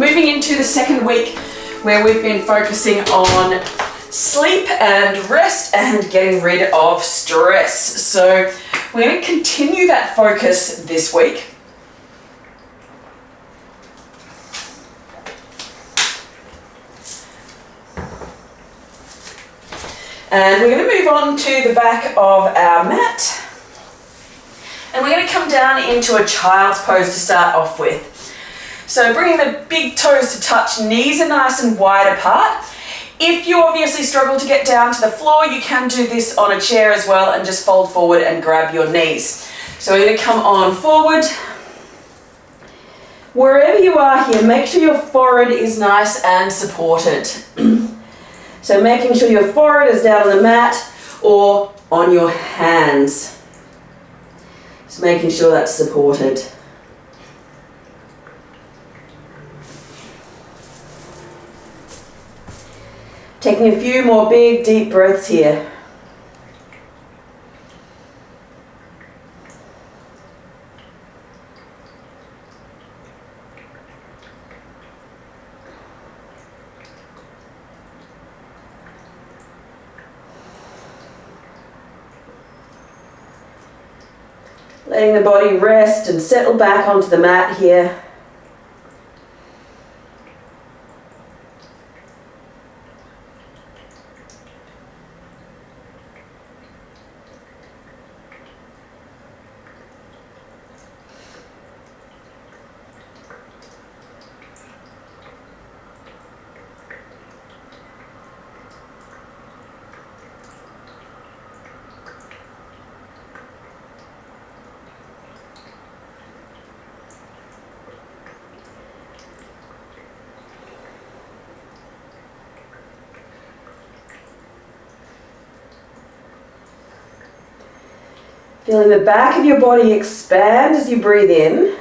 moving into the second week where we've been focusing on sleep and rest and getting rid of stress. So we're going to continue that focus this week. And we're going to move on to the back of our mat. And we're going to come down into a child's pose to start off with. So bringing the big toes to touch, knees are nice and wide apart. If you obviously struggle to get down to the floor, you can do this on a chair as well and just fold forward and grab your knees. So we're going to come on forward. Wherever you are here, make sure your forehead is nice and supported. So making sure your forehead is down on the mat or on your hands. Just making sure that's supported. Taking a few more big, deep breaths here. Letting the body rest and settle back onto the mat here. Feeling the back of your body expand as you breathe in.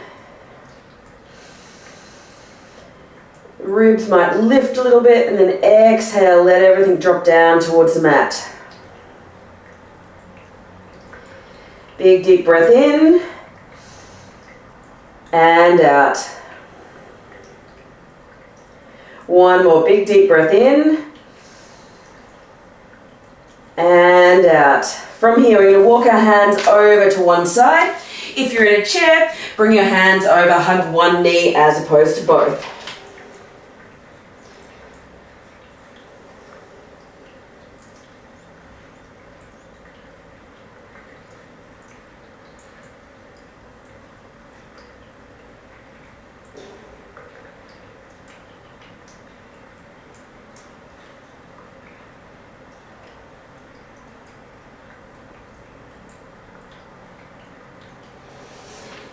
Ribs might lift a little bit and then exhale, let everything drop down towards the mat. Big deep breath in and out. One more big deep breath in and out. From here, we're going to walk our hands over to one side. If you're in a chair, bring your hands over, hug one knee as opposed to both.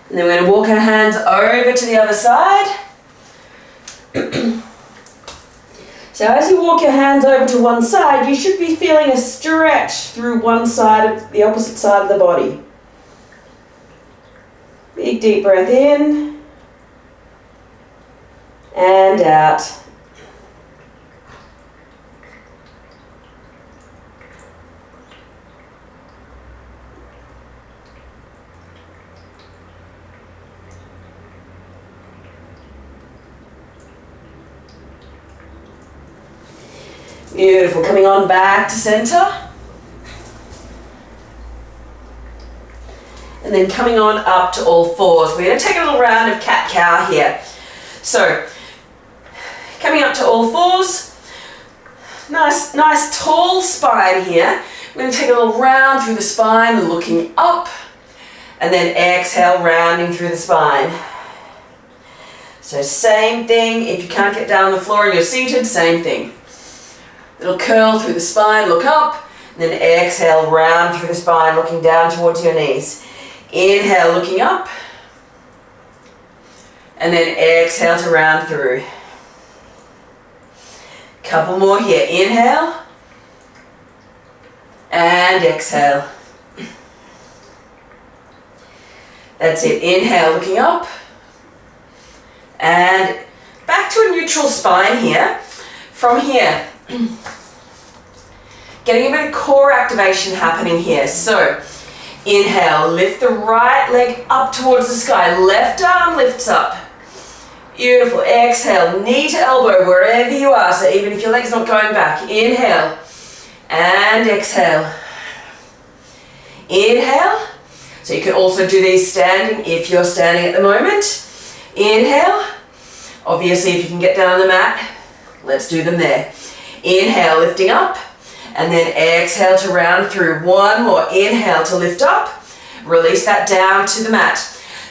And then we're going to walk our hands over to the other side. So as you walk your hands over to one side, you should be feeling a stretch through one side of the opposite side of the body. Big deep breath in and out. Beautiful, coming on back to center. And then coming on up to all fours. We're going to take a little round of cat-cow here. So, coming up to all fours. Nice tall spine here. We're going to take a little round through the spine, looking up. And then exhale, rounding through the spine. So same thing, if you can't get down on the floor and you're seated, same thing. Little curl through the spine, look up, and then exhale, round through the spine, looking down towards your knees. Inhale, looking up, and then exhale to round through. Couple more here. Inhale, and exhale. That's it. Inhale, looking up, and back to a neutral spine here. From here, getting a bit of core activation happening here. So, inhale, lift the right leg up towards the sky. Left arm lifts up. Beautiful. Exhale, knee to elbow wherever you are. So even if your leg's not going back, inhale and exhale. Inhale. So you can also do these standing if you're standing at the moment. Inhale. Obviously, if you can get down on the mat, let's do them there. Inhale, lifting up, and then exhale to round through. One more. Inhale to lift up. Release that down to the mat.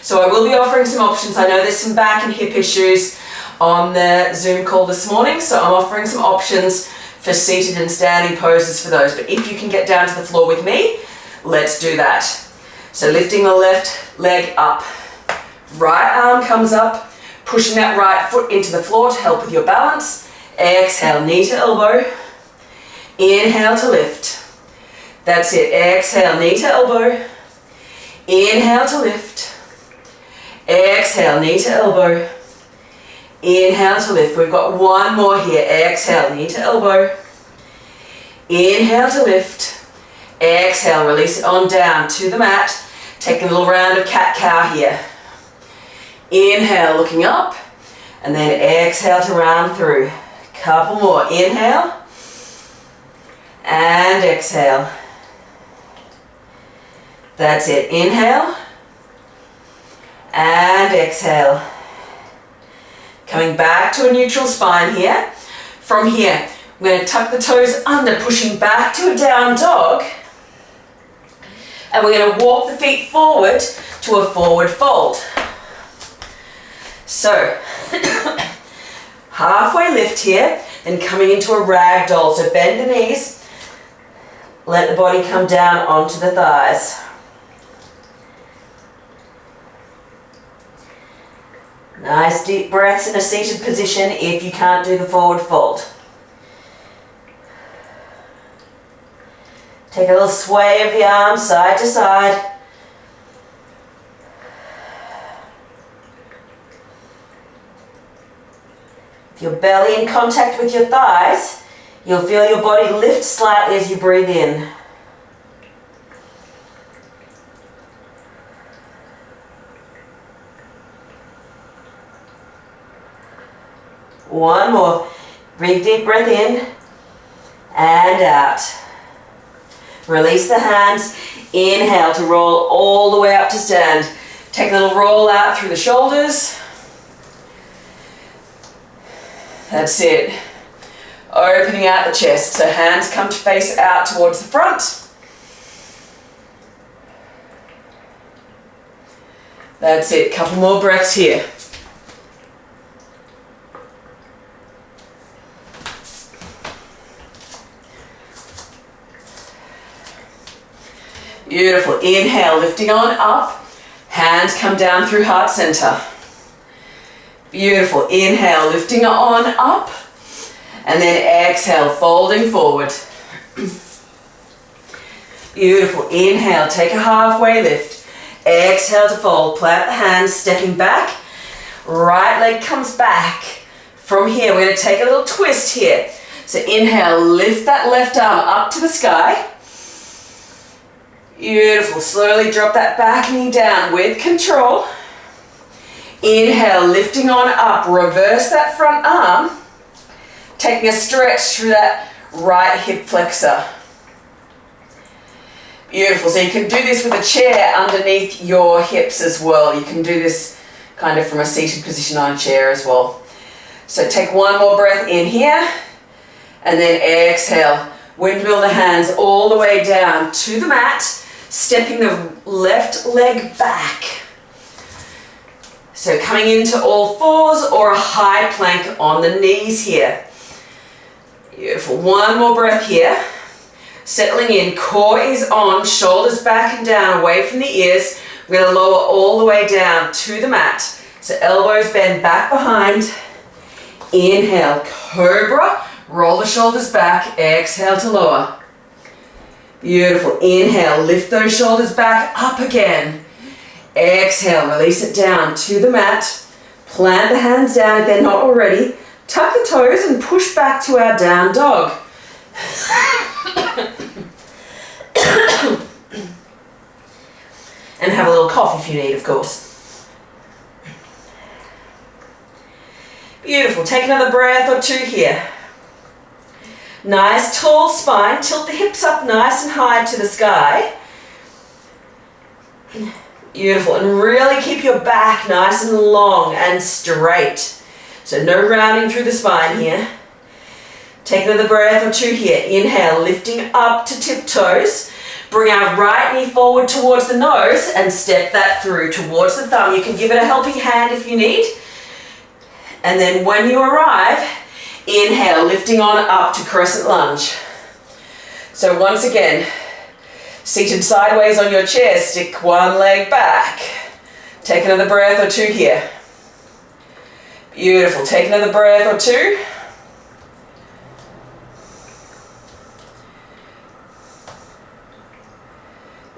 So I will be offering some options. I know there's some back and hip issues on the Zoom call this morning, so I'm offering some options for seated and standing poses for those. But if you can get down to the floor with me, let's do that. So lifting the left leg up. Right arm comes up, pushing that right foot into the floor to help with your balance. Exhale, knee to elbow. Inhale to lift. That's it. Exhale, knee to elbow. Inhale to lift. Exhale, knee to elbow. Inhale to lift. We've got one more here. Exhale, knee to elbow. Inhale to lift. Exhale, release it on down to the mat. Take a little round of cat-cow here. Inhale, looking up. And then exhale to round through. Couple more. Inhale. And exhale. That's it. Inhale. And exhale. Coming back to a neutral spine here. From here, we're going to tuck the toes under, pushing back to a down dog. And we're going to walk the feet forward to a forward fold. So, halfway lift here, then coming into a ragdoll. So bend the knees, let the body come down onto the thighs. Nice deep breaths in a seated position if you can't do the forward fold. Take a little sway of the arms side to side. If your belly in contact with your thighs, you'll feel your body lift slightly as you breathe in. One more. Big deep breath in and out. Release the hands. Inhale to roll all the way up to stand. Take a little roll out through the shoulders. That's it. Opening out the chest. So hands come to face out towards the front. That's it. Couple more breaths here. Beautiful. Inhale, lifting on up. Hands come down through heart center. Beautiful. Inhale, lifting on up. And then exhale, folding forward. Beautiful. Inhale, take a halfway lift. Exhale to fold. Plant the hands, stepping back. Right leg comes back. From here, we're going to take a little twist here. So inhale, lift that left arm up to the sky. Beautiful. Slowly drop that back knee down with control. Inhale, lifting on up. Reverse that front arm. Taking a stretch through that right hip flexor. Beautiful. So you can do this with a chair underneath your hips as well. You can do this kind of from a seated position on a chair as well. So take one more breath in here. And then exhale. Windmill the hands all the way down to the mat. Stepping the left leg back. So coming into all fours or a high plank on the knees here. Beautiful. One more breath here. Settling in. Core is on. Shoulders back and down away from the ears. We're going to lower all the way down to the mat. So elbows bend back behind. Inhale. Cobra. Roll the shoulders back. Exhale to lower. Beautiful. Inhale, lift those shoulders back up again. Exhale, release it down to the mat. Plant the hands down if they're not already. Tuck the toes and push back to our down dog. And have a little cough if you need, of course. Beautiful. Take another breath or two here. Nice tall spine. Tilt the hips up nice and high to the sky. Beautiful. And really keep your back nice and long and straight. So no rounding through the spine here. Take another breath or two here. Inhale, lifting up to tiptoes. Bring our right knee forward towards the nose and step that through towards the thumb. You can give it a helping hand if you need. And then when you arrive, inhale, lifting on up to crescent lunge. So once again, seated sideways on your chair, stick one leg back. Take another breath or two here. Beautiful. Take another breath or two.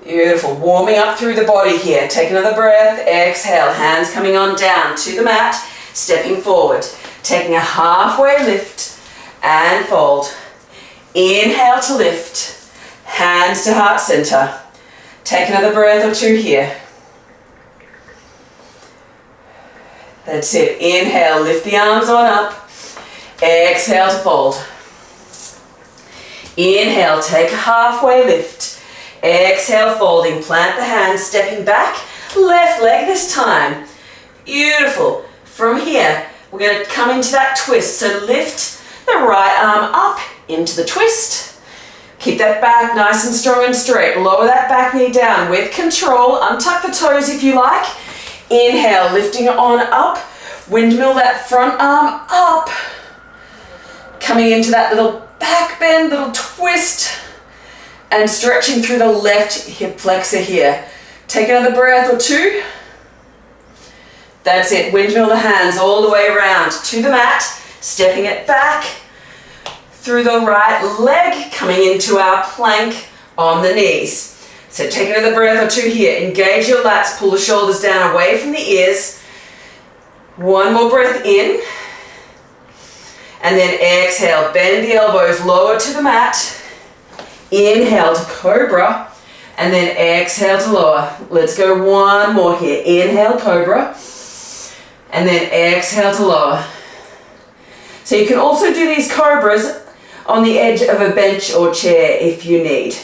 Beautiful. Warming up through the body here. Take another breath. Exhale. Hands coming on down to the mat. Stepping forward. Taking a halfway lift and fold. Inhale to lift. Hands to heart center. Take another breath or two here. That's it. Inhale. Lift the arms on up. Exhale to fold. Inhale. Take a halfway lift. Exhale, folding, plant the hands, stepping back, left leg this time. Beautiful. From here, we're going to come into that twist. So lift the right arm up into the twist. Keep that back nice and strong and straight. Lower that back knee down with control. Untuck the toes if you like. Inhale, lifting on up. Windmill that front arm up. Coming into that little back bend, little twist. And stretching through the left hip flexor here. Take another breath or two. That's it. Windmill the hands all the way around to the mat. Stepping it back through the right leg. Coming into our plank on the knees. So take another breath or two here. Engage your lats. Pull the shoulders down away from the ears. One more breath in. And then exhale. Bend the elbows lower to the mat. Inhale to cobra, and then exhale to lower. Let's go one more here. Inhale, cobra, and then exhale to lower. So you can also do these cobras on the edge of a bench or chair if you need.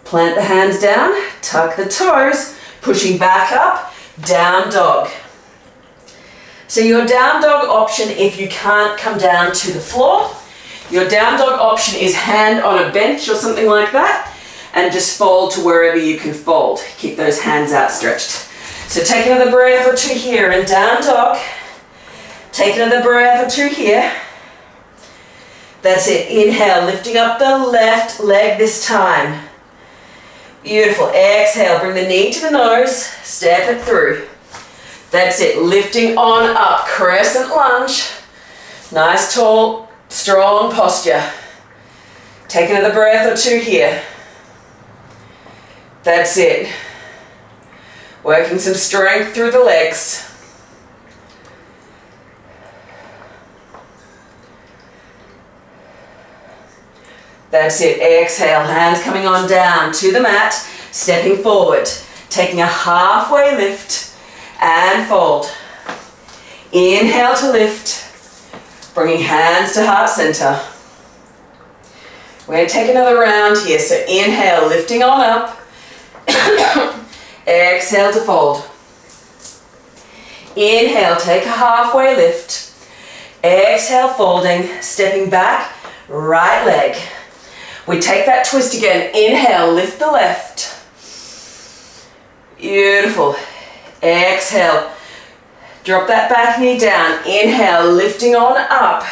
Plant the hands down, tuck the toes, pushing back up, down dog. So your down dog option, if you can't come down to the floor, your down dog option is hand on a bench or something like that, and just fold to wherever you can fold. Keep those hands outstretched. So take another breath or two here and down dog. Take another breath or two here. That's it. Inhale, lifting up the left leg this time. Beautiful. Exhale, bring the knee to the nose, step it through. That's it. Lifting on up, crescent lunge. Nice, tall, strong posture. Take another breath or two here. That's it. Working some strength through the legs. That's it. Exhale, hands coming on down to the mat, stepping forward, taking a halfway lift and fold. Inhale to lift. Bringing hands to heart center. We're going to take another round here. So inhale, lifting on up. Exhale to fold. Inhale, take a halfway lift. Exhale, folding, stepping back, right leg. We take that twist again. Inhale, lift the left. Beautiful. Exhale. Drop that back knee down. Inhale, lifting on up.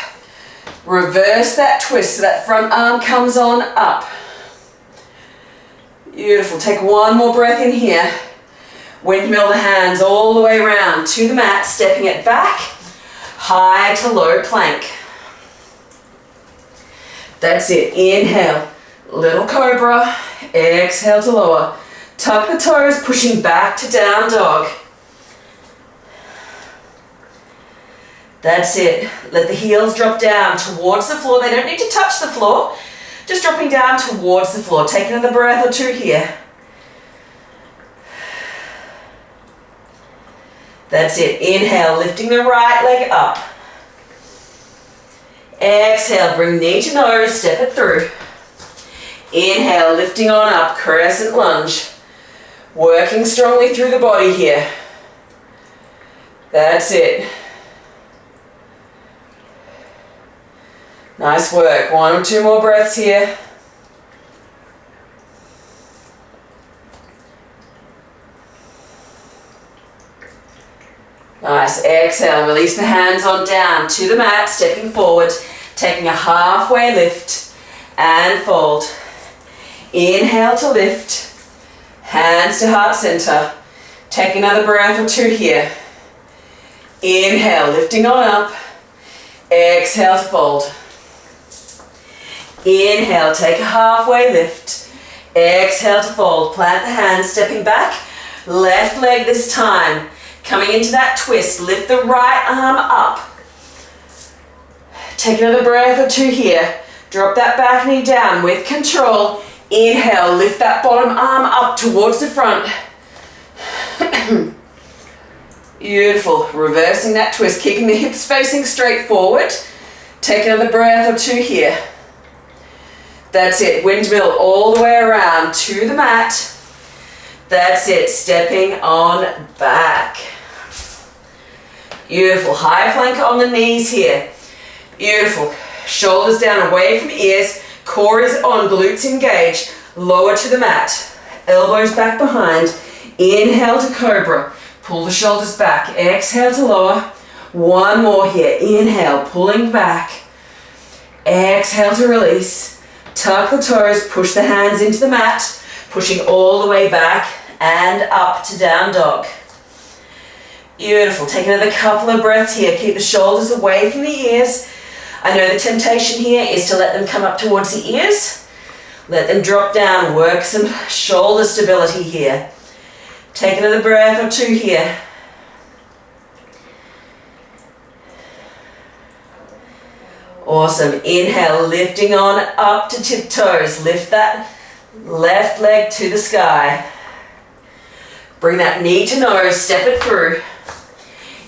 Reverse that twist so that front arm comes on up. Beautiful. Take one more breath in here. Windmill the hands all the way around to the mat, stepping it back. High to low plank. That's it. Inhale, little cobra. Exhale to lower. Tuck the toes, pushing back to down dog. That's it. Let the heels drop down towards the floor. They don't need to touch the floor. Just dropping down towards the floor. Take another breath or two here. That's it. Inhale, lifting the right leg up. Exhale, bring knee to nose, step it through. Inhale, lifting on up, crescent lunge. Working strongly through the body here. That's it. Nice work. 1 or 2 more breaths here. Nice. Exhale, release the hands on down to the mat, stepping forward, taking a halfway lift and fold. Inhale to lift, hands to heart center. Take another breath or 2 here. Inhale, lifting on up. Exhale to fold. Inhale, take a halfway lift. Exhale to fold. Plant the hands, stepping back. Left leg this time. Coming into that twist, lift the right arm up. Take another breath or 2 here. Drop that back knee down with control. Inhale, lift that bottom arm up towards the front. Beautiful. Reversing that twist, keeping the hips facing straight forward. Take another breath or 2 here. That's it. Windmill all the way around to the mat. That's it. Stepping on back. Beautiful. High plank on the knees here. Beautiful. Shoulders down away from ears. Core is on. Glutes engaged. Lower to the mat. Elbows back behind. Inhale to cobra. Pull the shoulders back. Exhale to lower. 1 more here. Inhale. Pulling back. Exhale to release. Tuck the toes. Push the hands into the mat. Pushing all the way back and up to down dog. Beautiful. Take another couple of breaths here. Keep the shoulders away from the ears. I know the temptation here is to let them come up towards the ears. Let them drop down. Work some shoulder stability here. Take another breath or 2 here. Awesome. Inhale, lifting on up to tiptoes. Lift that left leg to the sky. Bring that knee to nose, step it through.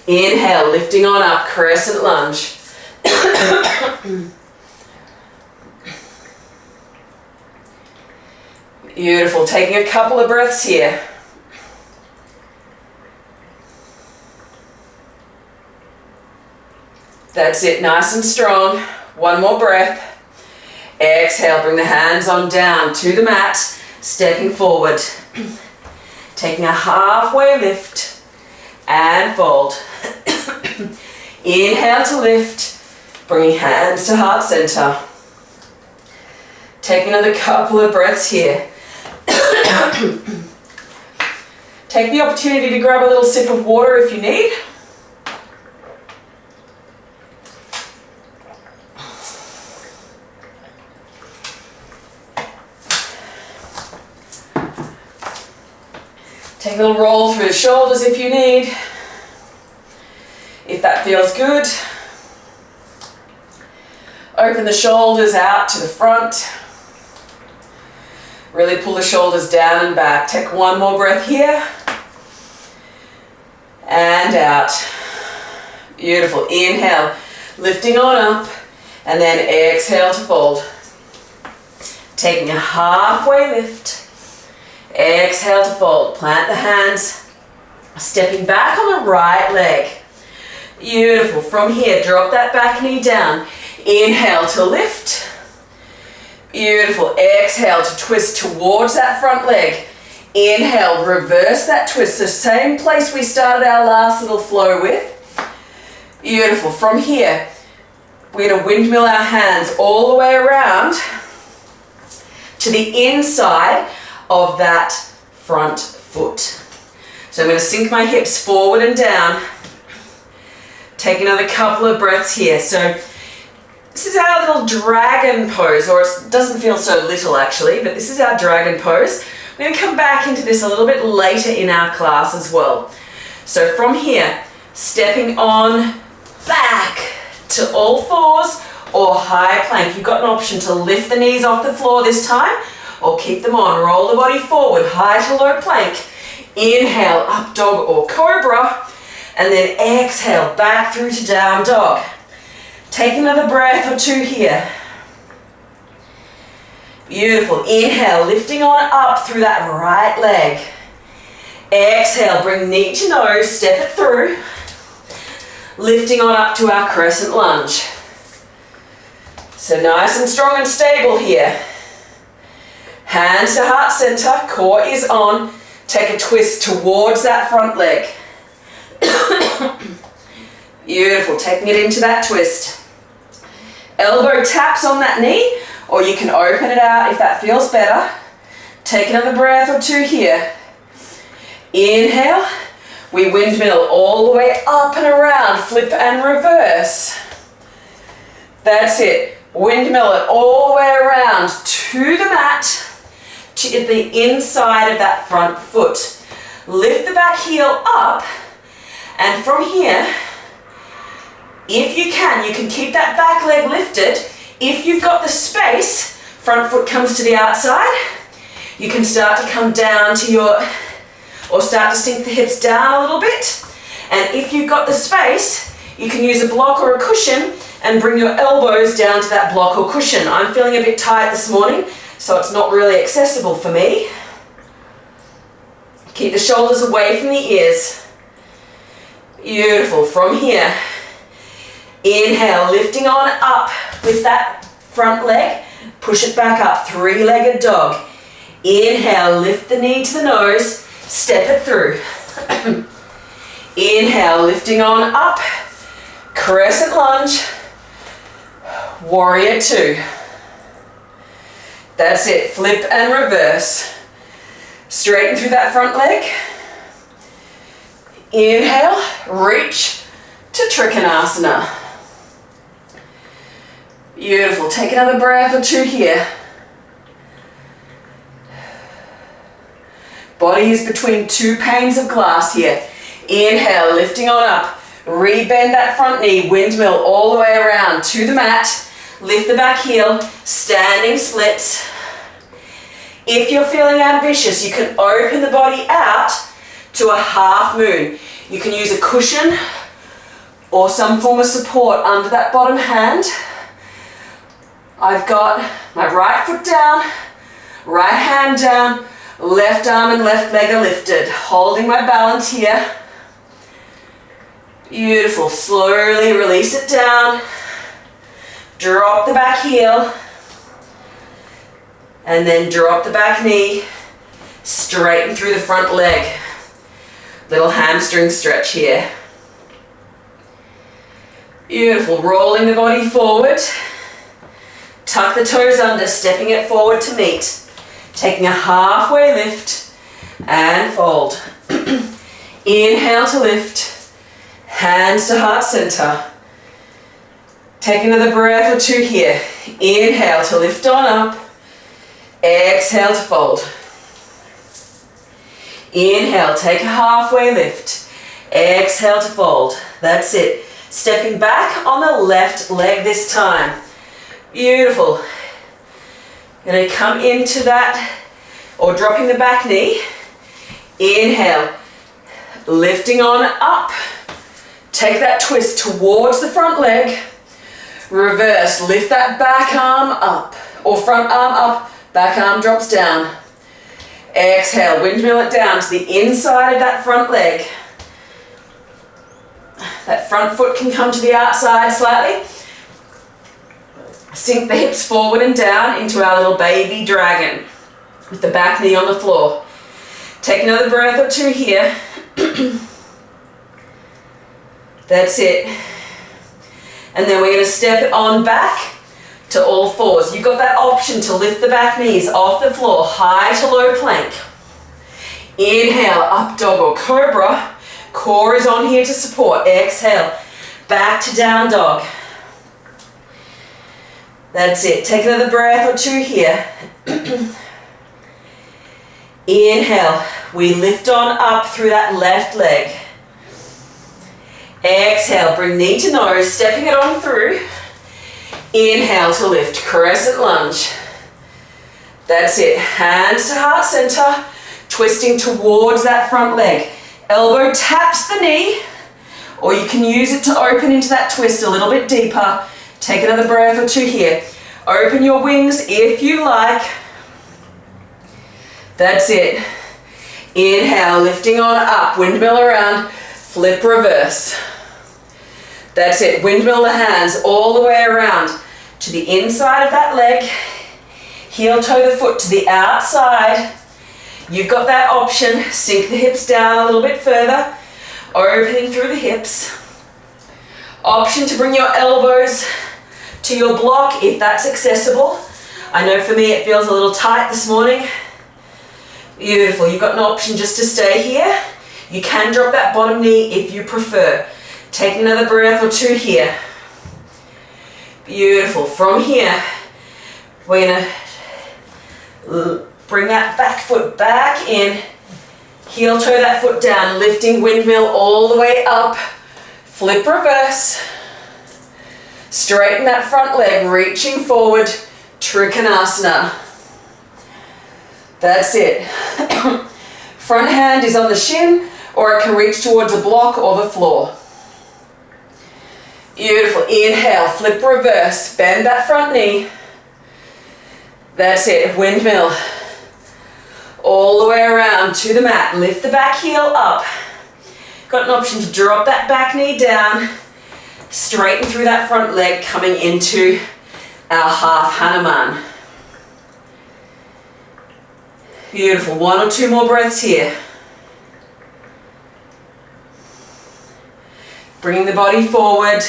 Inhale, lifting on up, crescent lunge. Beautiful. Taking a couple of breaths here. That's it, nice and strong. 1 more breath. Exhale, bring the hands on down to the mat, stepping forward. Taking a halfway lift and fold. Inhale to lift, bringing hands to heart center. Take another couple of breaths here. Take the opportunity to grab a little sip of water if you need. Take a little roll through the shoulders if you need, if that feels good. Open the shoulders out to the front. Really pull the shoulders down and back. Take 1 more breath here. And out. Beautiful. Inhale, lifting on up, and then exhale to fold. Taking a halfway lift. Exhale to fold. Plant the hands. Stepping back on the right leg. Beautiful. From here, drop that back knee down. Inhale to lift. Beautiful. Exhale to twist towards that front leg. Inhale, reverse that twist. So same place we started our last little flow with. Beautiful. From here, we're going to windmill our hands all the way around to the inside of that front foot. So I'm going to sink my hips forward and down. Take another couple of breaths here. So this is our little dragon pose, or it doesn't feel so little actually, but this is our dragon pose. We're going to come back into this a little bit later in our class as well. So from here, stepping on back to all fours or high plank. You've got an option to lift the knees off the floor this time, or keep them on. Roll the body forward, high to low plank. Inhale, up dog or cobra. And then exhale, back through to down dog. Take another breath or two here. Beautiful. Inhale, lifting on up through that right leg. Exhale, bring knee to nose, step it through. Lifting on up to our crescent lunge. So nice and strong and stable here. Hands to heart center, core is on. Take a twist towards that front leg. Beautiful, taking it into that twist. Elbow taps on that knee, or you can open it out if that feels better. Take another breath or two here. Inhale, we windmill all the way up and around, flip and reverse. That's it. Windmill it all the way around to the mat, to the inside of that front foot. Lift the back heel up, and from here, if you can keep that back leg lifted. If you've got the space, front foot comes to the outside. You can start to come down to or start to sink the hips down a little bit. And if you've got the space, you can use a block or a cushion and bring your elbows down to that block or cushion. I'm feeling a bit tight this morning, so it's not really accessible for me. Keep the shoulders away from the ears. Beautiful. From here, inhale, lifting on up with that front leg. Push it back up, three-legged dog. Inhale, lift the knee to the nose, step it through. Inhale, lifting on up, crescent lunge, warrior two. That's it, flip and reverse. Straighten through that front leg. Inhale, reach to Trikonasana. Beautiful, take another breath or two here. Body is between two panes of glass here. Inhale, lifting on up. Rebend that front knee, windmill all the way around to the mat. Lift the back heel, standing splits. If you're feeling ambitious, you can open the body out to a half moon. You can use a cushion or some form of support under that bottom hand. I've got my right foot down, right hand down, left arm and left leg are lifted. Holding my balance here. Beautiful. Slowly release it down. Drop the back heel. And then drop the back knee. Straighten through the front leg. Little hamstring stretch here. Beautiful. Rolling the body forward. Tuck the toes under, stepping it forward to meet. Taking a halfway lift and fold. Inhale to lift. Hands to heart center. Take another breath or two here. Inhale to lift on up. Exhale to fold. Inhale, take a halfway lift. Exhale to fold. That's it. Stepping back on the left leg this time. Beautiful. Going to come into that, or dropping the back knee. Inhale, lifting on up. Take that twist towards the front leg. Reverse, lift that back arm up, or front arm up, back arm drops down. Exhale, windmill it down to the inside of that front leg. That front foot can come to the outside slightly. Sink the hips forward and down into our little baby dragon with the back knee on the floor. Take another breath or two here. That's it. And then we're going to step it on back to all fours. You've got that option to lift the back knees off the floor, high to low plank. Inhale, up dog or cobra. Core is on here to support. Exhale, back to down dog. That's it. Take another breath or two here. Inhale, we lift on up through that left leg. Exhale, bring knee to nose, stepping it on through. Inhale to lift, crescent lunge. That's it. Hands to heart center, twisting towards that front leg. Elbow taps the knee, or you can use it to open into that twist a little bit deeper. Take another breath or two here. Open your wings if you like. That's it. Inhale, lifting on up, windmill around, flip reverse. That's it, windmill the hands all the way around to the inside of that leg. Heel toe the foot to the outside. You've got that option. Sink the hips down a little bit further, opening through the hips. Option to bring your elbows to your block if that's accessible. I know for me it feels a little tight this morning. Beautiful, you've got an option just to stay here. You can drop that bottom knee if you prefer. Take another breath or two here. Beautiful, from here, we're gonna bring that back foot back in. Heel toe that foot down, lifting windmill all the way up. Flip reverse. Straighten that front leg, reaching forward, Trikonasana. That's it. Front hand is on the shin, or it can reach towards a block or the floor. Beautiful. Inhale, flip reverse, bend that front knee. That's it, windmill. All the way around to the mat. Lift the back heel up. Got an option to drop that back knee down. Straighten through that front leg, coming into our half Hanuman. Beautiful, one or two more breaths here. Bringing the body forward,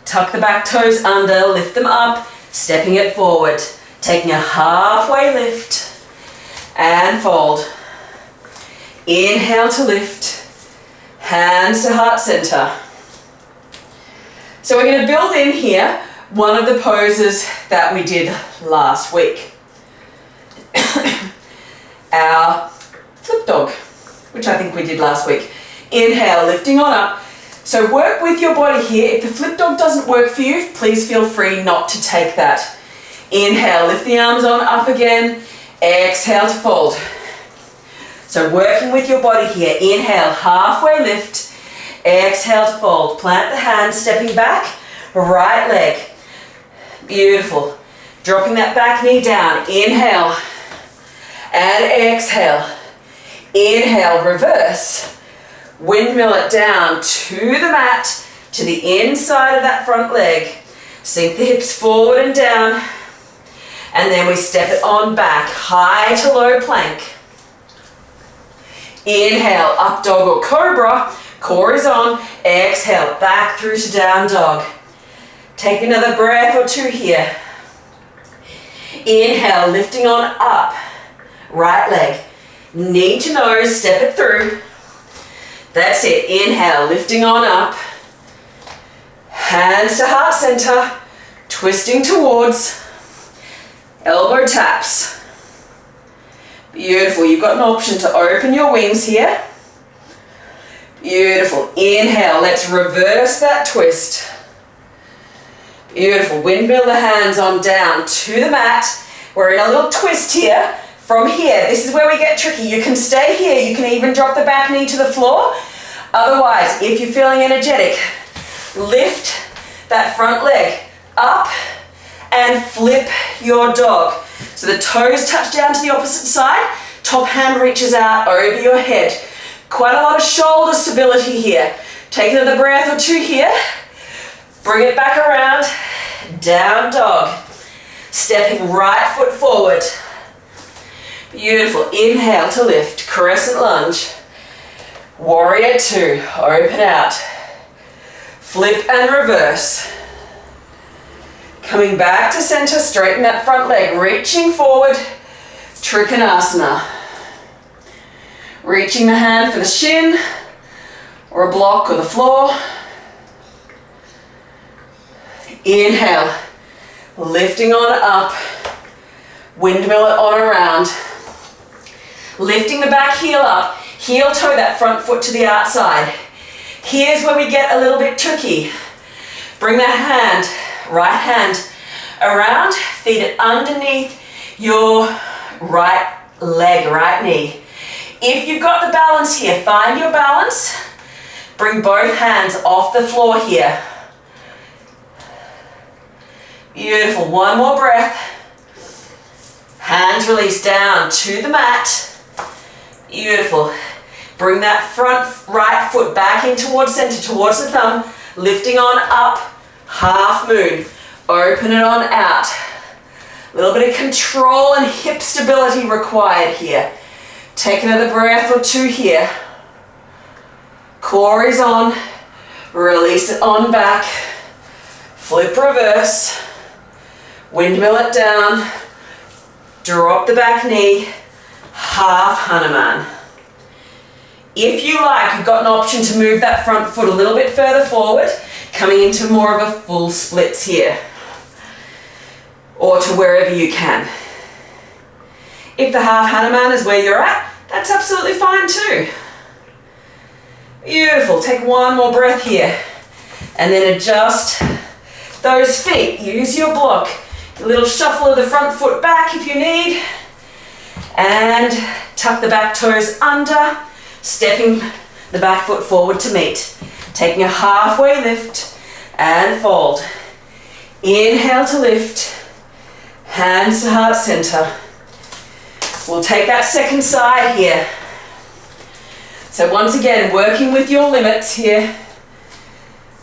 tuck the back toes under, lift them up, stepping it forward. Taking a halfway lift and fold. Inhale to lift, hands to heart center. So we're going to build in here one of the poses that we did last week. Our flip dog, which I think we did last week. Inhale, lifting on up. So work with your body here. If the flip dog doesn't work for you, please feel free not to take that. Inhale, lift the arms on up again. Exhale to fold. So working with your body here. Inhale, halfway lift. Exhale to fold. Plant the hands, stepping back. Right leg. Beautiful. Dropping that back knee down. Inhale. And exhale. Inhale, reverse. Windmill it down to the mat, to the inside of that front leg. Sink the hips forward and down. And then we step it on back, high to low plank. Inhale, up dog or cobra. Core is on. Exhale, back through to down dog. Take another breath or two here. Inhale, lifting on up. Right leg. Knee to nose, step it through. That's it. Inhale, lifting on up. Hands to heart center. Twisting towards. Elbow taps. Beautiful. You've got an option to open your wings here. Beautiful. Inhale. Let's reverse that twist. Beautiful. Windmill the hands on down to the mat. We're in a little twist here. From here, this is where we get tricky. You can stay here. You can even drop the back knee to the floor. Otherwise, if you're feeling energetic, lift that front leg up and flip your dog. So the toes touch down to the opposite side. Top hand reaches out over your head. Quite a lot of shoulder stability here. Take another breath or two here. Bring it back around. Down dog. Stepping right foot forward. Beautiful. Inhale to lift. Crescent lunge. Warrior two. Open out. Flip and reverse. Coming back to center. Straighten that front leg. Reaching forward. Trikonasana. Reaching the hand for the shin or a block or the floor. Inhale. Lifting on up. Windmill it on around. Lifting the back heel up, heel toe that front foot to the outside. Here's where we get a little bit tricky. Bring that hand, right hand around, feed it underneath your right leg, right knee. If you've got the balance here, find your balance. Bring both hands off the floor here. Beautiful. One more breath. Hands release down to the mat. Beautiful. Bring that front right foot back in towards center, towards the thumb, lifting on up, half moon. Open it on out. A little bit of control and hip stability required here. Take another breath or two here. Core is on. Release it on back. Flip reverse. Windmill it down. Drop the back knee. Half Hanuman. If you like, you've got an option to move that front foot a little bit further forward, coming into more of a full splits here, or to wherever you can. If the half Hanuman is where you're at, that's absolutely fine too. Beautiful. Take one more breath here, and then adjust those feet. Use your block. A little shuffle of the front foot back if you need, and tuck the back toes under, stepping the back foot forward to meet. Taking a halfway lift and fold. Inhale to lift, hands to heart center. We'll take that second side here. So once again, working with your limits here.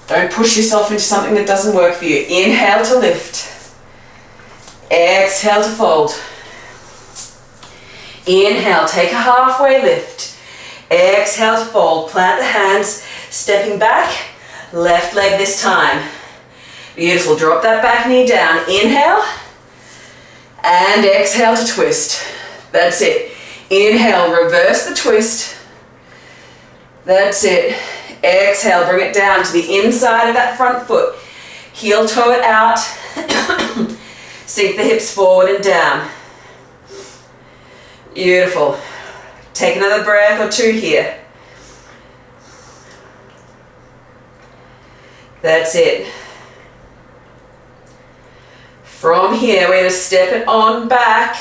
Don't push yourself into something that doesn't work for you. Inhale to lift. Exhale to fold. Inhale, take a halfway lift. Exhale to fold. Plant the hands, stepping back. Left leg this time. Beautiful. Drop that back knee down. Inhale. And exhale to twist. That's it. Inhale, reverse the twist. That's it. Exhale, bring it down to the inside of that front foot. Heel toe it out. Sink the hips forward and down. Beautiful. Take another breath or two here. That's it. From here, we're going to step it on back.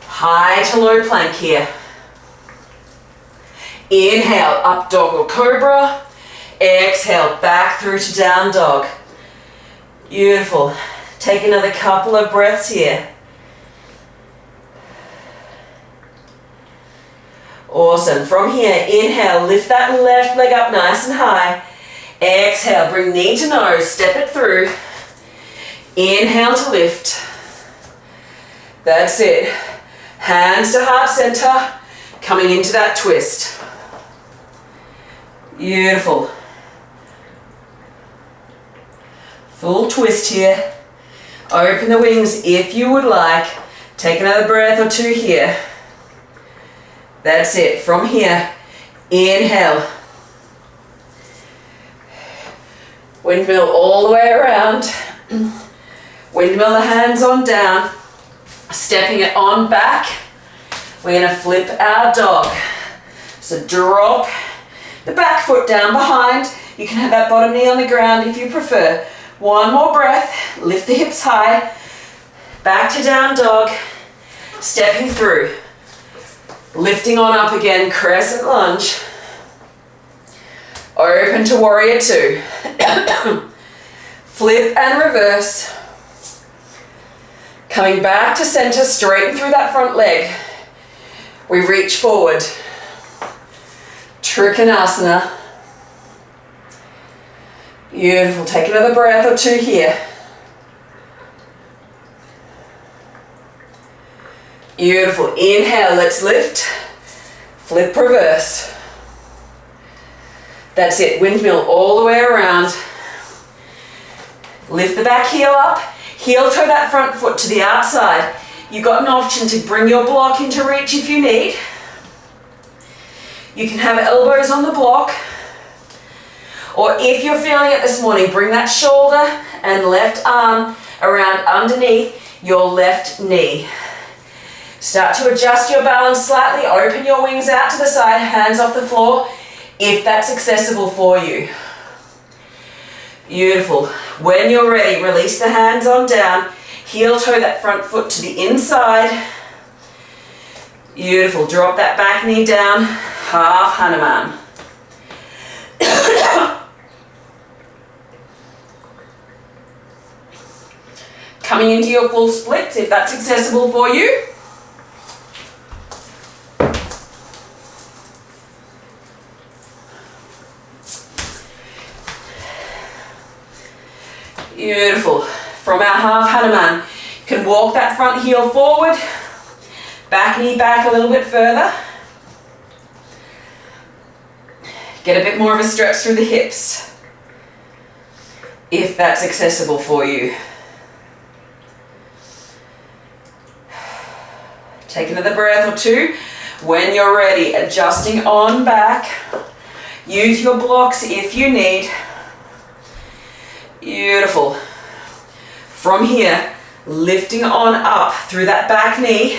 High to low plank here. Inhale, up dog or cobra. Exhale, back through to down dog. Beautiful. Take another couple of breaths here. Awesome. From here, inhale, lift that left leg up nice and high. Exhale, bring knee to nose, step it through. Inhale to lift. That's it. Hands to heart center, coming into that twist. Beautiful. Full twist here. Open the wings if you would like. Take another breath or two here. That's it. From here, inhale. Windmill all the way around. Windmill the hands on down. Stepping it on back. We're going to flip our dog. So drop the back foot down behind. You can have that bottom knee on the ground if you prefer. One more breath. Lift the hips high. Back to down dog. Stepping through. Lifting on up again. Crescent lunge. Open to warrior two. Flip and reverse. Coming back to center, straighten through that front leg. We reach forward. Trikonasana. Beautiful. Take another breath or two here. Beautiful. Inhale, let's lift. Flip reverse. That's it. Windmill all the way around. Lift the back heel up. Heel toe that front foot to the outside. You've got an option to bring your block into reach if you need. You can have elbows on the block. Or if you're feeling it this morning, bring that shoulder and left arm around underneath your left knee. Start to adjust your balance slightly. Open your wings out to the side, hands off the floor, if that's accessible for you. Beautiful. When you're ready, release the hands on down. Heel toe that front foot to the inside. Beautiful. Drop that back knee down. Half Hanuman. Coming into your full splits if that's accessible for you. Beautiful. From our half Hanuman, you can walk that front heel forward, back knee back a little bit further. Get a bit more of a stretch through the hips, if that's accessible for you. Take another breath or two. When you're ready, adjusting on back. Use your blocks if you need. Beautiful. From here, lifting on up through that back knee.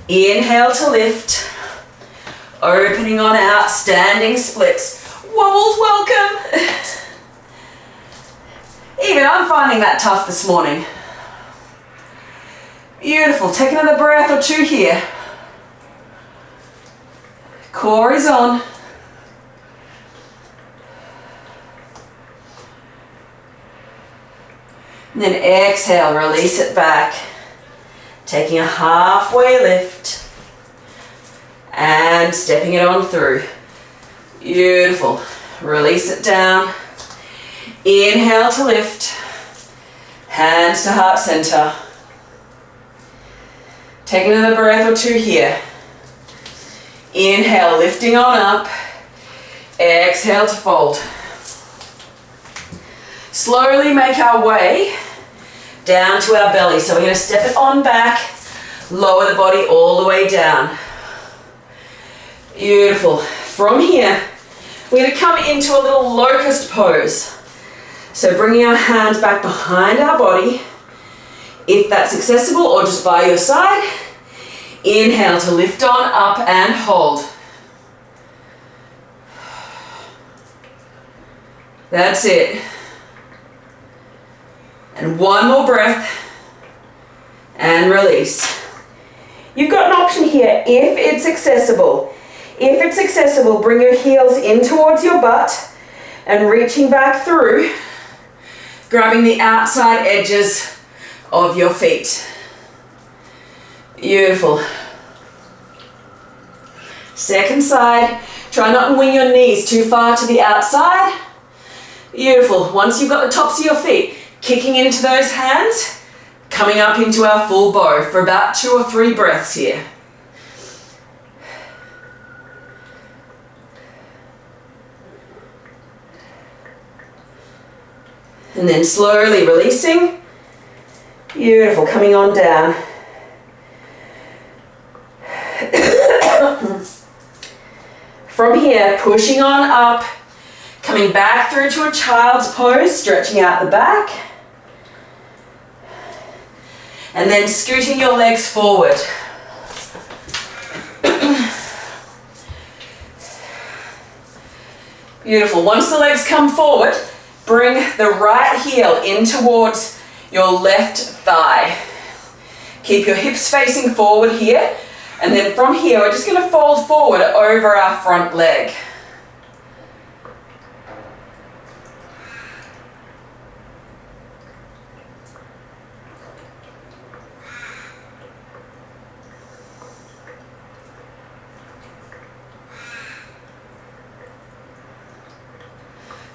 Inhale to lift. Opening on out, standing splits. Wobbles welcome. Even I'm finding that tough this morning. Beautiful. Take another breath or two here. Core is on. And then exhale, release it back. Taking a halfway lift. And stepping it on through. Beautiful. Release it down. Inhale to lift. Hands to heart center. Take another breath or two here. Inhale, lifting on up. Exhale to fold. Slowly make our way down to our belly. So we're going to step it on back, lower the body all the way down. Beautiful. From here, we're going to come into a little locust pose. So bringing our hands back behind our body, if that's accessible, or just by your side. Inhale to lift on up and hold. That's it. And one more breath and release. You've got an option here if it's accessible. If it's accessible, bring your heels in towards your butt and reaching back through, grabbing the outside edges of your feet. Beautiful. Second side, try not to wing your knees too far to the outside. Beautiful. Once you've got the tops of your feet kicking into those hands, coming up into our full bow for about 2 or 3 breaths here. And then slowly releasing. Beautiful, coming on down. From here, pushing on up, coming back through to a child's pose, stretching out the back. And then scooting your legs forward. Beautiful. Once the legs come forward, bring the right heel in towards your left thigh. Keep your hips facing forward here. And then from here, we're just going to fold forward over our front leg.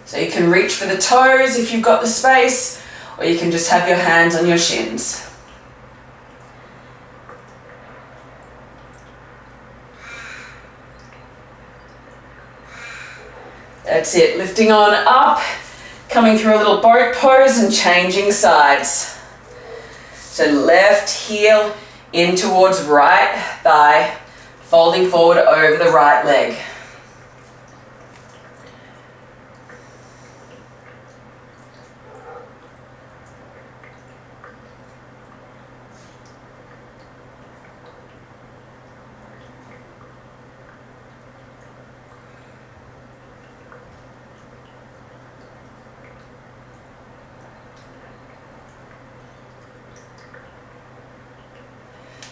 So you can reach for the toes if you've got the space, or you can just have your hands on your shins. That's it, lifting on up, coming through a little boat pose and changing sides. So left heel in towards right thigh, folding forward over the right leg.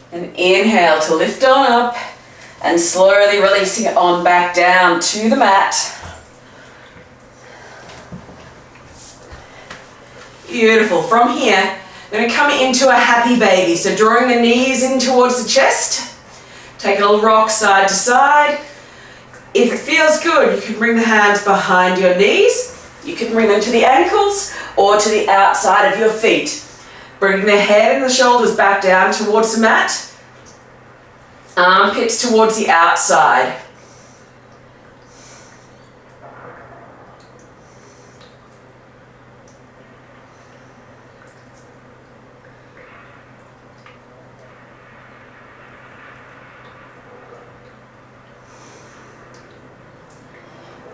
And inhale to lift on up and slowly releasing it on back down to the mat. Beautiful. From here, We're going to come into a happy baby. So drawing the knees in towards the chest. Take a little rock side to side. If it feels good, you can bring the hands behind your knees. You can bring them to the ankles or to the outside of your feet. Bring the head and the shoulders back down towards the mat. Armpits towards the outside.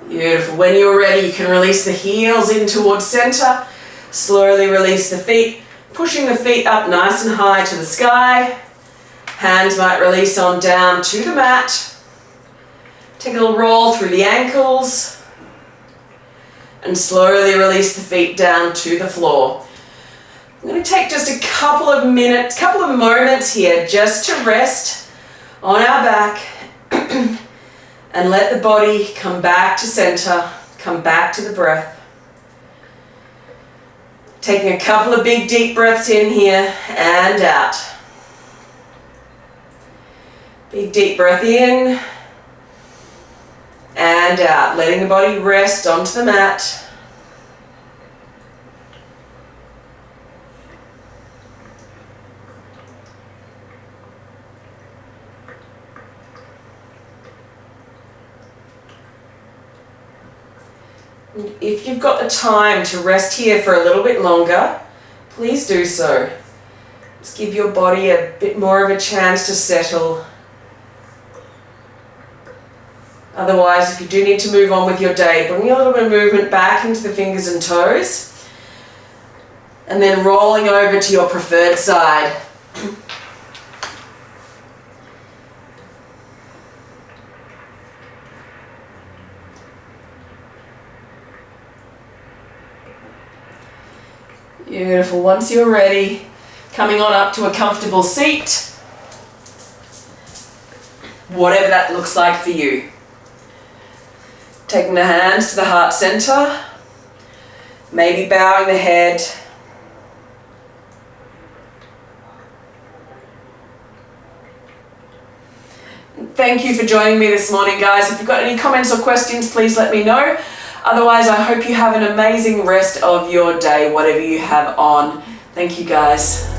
Beautiful. When you're ready, you can release the heels in towards center. Slowly release the feet, pushing the feet up nice and high to the sky. Hands might release on down to the mat. Take a little roll through the ankles. And slowly release the feet down to the floor. I'm going to take just a couple of moments here just to rest on our back. And let the body come back to center, come back to the breath. Taking a couple of big deep breaths in here and out. Big deep breath in and out, letting the body rest onto the mat. If you've got the time to rest here for a little bit longer, please do so. Just give your body a bit more of a chance to settle. Otherwise, if you do need to move on with your day, bring a little bit of movement back into the fingers and toes. And then rolling over to your preferred side. Beautiful. Once you're ready, coming on up to a comfortable seat, whatever that looks like for you. Taking the hands to the heart center, maybe bowing the head. Thank you for joining me this morning, guys. If you've got any comments or questions, please let me know. Otherwise, I hope you have an amazing rest of your day, whatever you have on. Thank you, guys.